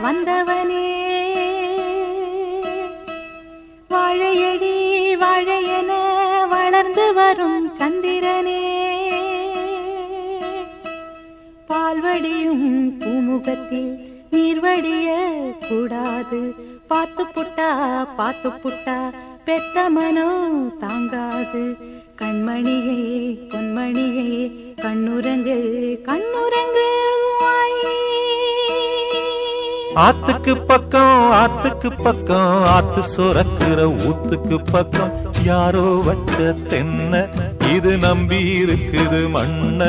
வந்தவனே வாழையடி வாழையென வளர்ந்து வரும் சந்திரனே பால்வடியும் பூமுகத்தில் நீர்வடிய கூடாது பாத்து புட்டா பெத்த மனோ தாங்காது கண்மணியே பொன்மணியே கண்ணுரங்கு கண்ணுரங்கு ஆத்துக்கு பக்கம் ஆத்து சுரக்கிற ஊத்துக்கு பக்கம் யாரோ வச்ச தென்ன இது நம்பி இருக்குது மண்ண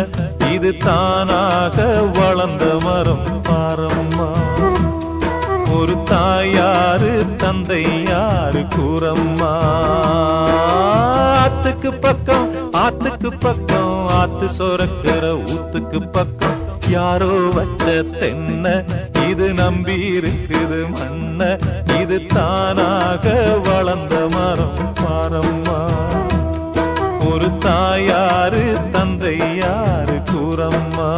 இது தானாக வளர்ந்த மரம் பாரம்மா ஒரு தாயாரு தந்தை யாரு கூறம்மா ஆத்துக்கு பக்கம் ஆத்து சுரக்கிற ஊத்துக்கு பக்கம் யாரோ வச்ச தென்ன இது நம்பி இருக்குது மண்ண இது தானாக வளர்ந்த மரம் பாரம்மா ஒரு தாயாரு தந்தை யாரு கூறம்மா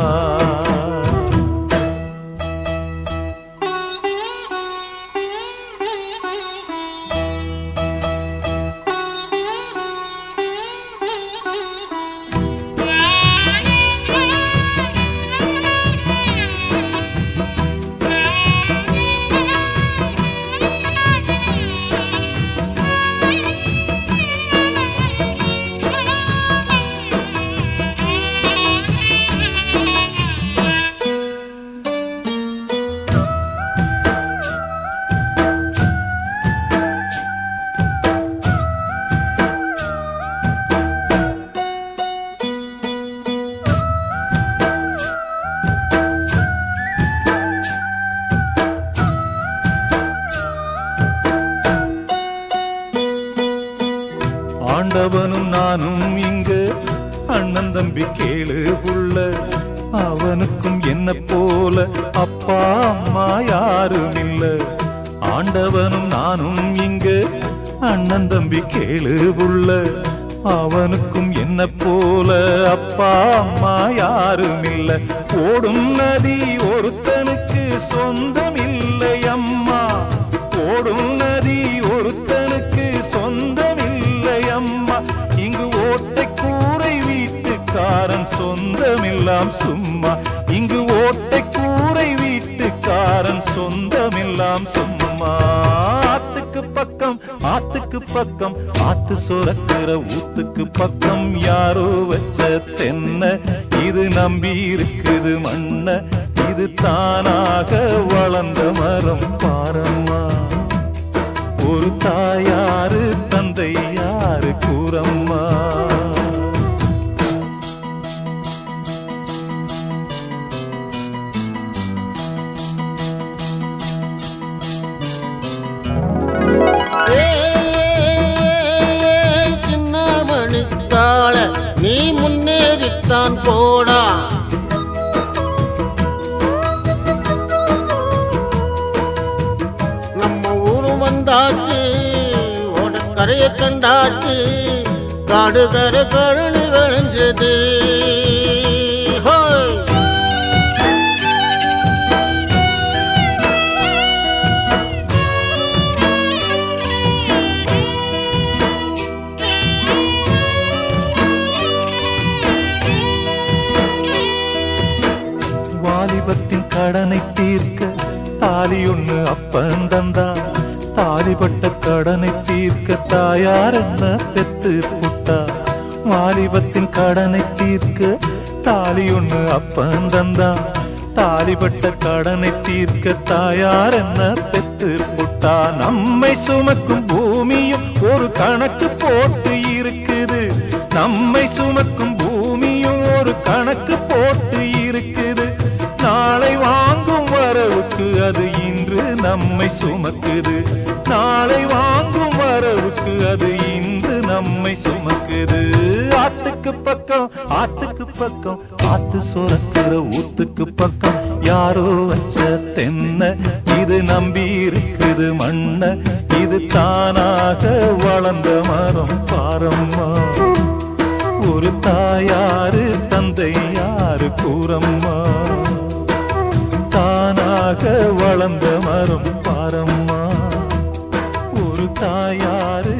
ஆண்டவனும் நானும் இங்கு அண்ணன் தம்பி கேளு புள்ள அவனுக்கும் என்ன போல அப்பா அம்மா யாரும் இல்ல ஆண்டவனும் நானும் இங்கு அண்ணன் தம்பி கேளு புள்ள அவனுக்கும் என்ன போல அப்பா அம்மா யாரும் இல்ல ஓடும் நதி ஒருத்தனுக்கு சொந்தம் இல்லை அம்மா ஓடும் நதி ஒருத்தனுக்கு சொந்தம் இல்லை அம்மா இங்கு ஓட்டை கூரை வீட்டுக்காரன் சொந்தமில்லாம் சும்மா இங்கு ஓட்டை கூரை வீட்டுக்காரன் சொந்தமில்லாம் சும்மா ஆத்துக்கு பக்கம் ஆத்து சுரக்கிற ஊத்துக்கு பக்கம் யாரோ வச்ச தென்ன இது நம்பி இருக்குது மண்ண இது தானாக வளர்ந்த மரம் பாரம்மா ஒரு தாயாரு தந்தை யாரு கூறம்மா சின்னமணி தாள நீ முன்னேறித்தான் போடா வந்தாச்சு ஓடக்கரையை கண்டாச்சு காடு கரை கழனி விளைஞ்சது வாலிபத்தின் கடனை தீர்க்க தாலி ஒண்ணு அப்பன் தந்தா தாலிபட்ட கடனை தீர்க்க தாயார் என்ன பெத்து புட்டா வாலிபத்தின் கடனை தீர்க்க தாலி ஒண்ணு அப்பன் தந்தா தாலிபட்ட கடனை தீர்க்க தாயார் என்ன பெத்து புட்டா நம்மை சுமக்கும் பூமியும் ஒரு கணக்கு போட்டு இருக்குது நம்மை சுமக்கும் பூமியும் ஒரு கணக்கு போட்டு இருக்குது நாளை வாங்கும் வரவுக்கு அது இன்று நம்மை சுமக்குது நாளை வாங்கும் வரவுக்கு அது இன்று நம்மை சுமக்குது ஆத்துக்கு பக்கம் ஆத்து சுரக்கிற ஊத்துக்கு பக்கம் யாரோ வச்ச தென்ன இது நம்பி இருக்குது மண்ண இது தானாக வளர்ந்த மரம் பாரம்மா ஒரு தாயாரு தந்தை யாரு கூறம்மா தானா தாயாக வளர்ந்த மரம் பாரம்மா ஒரு தாயாரு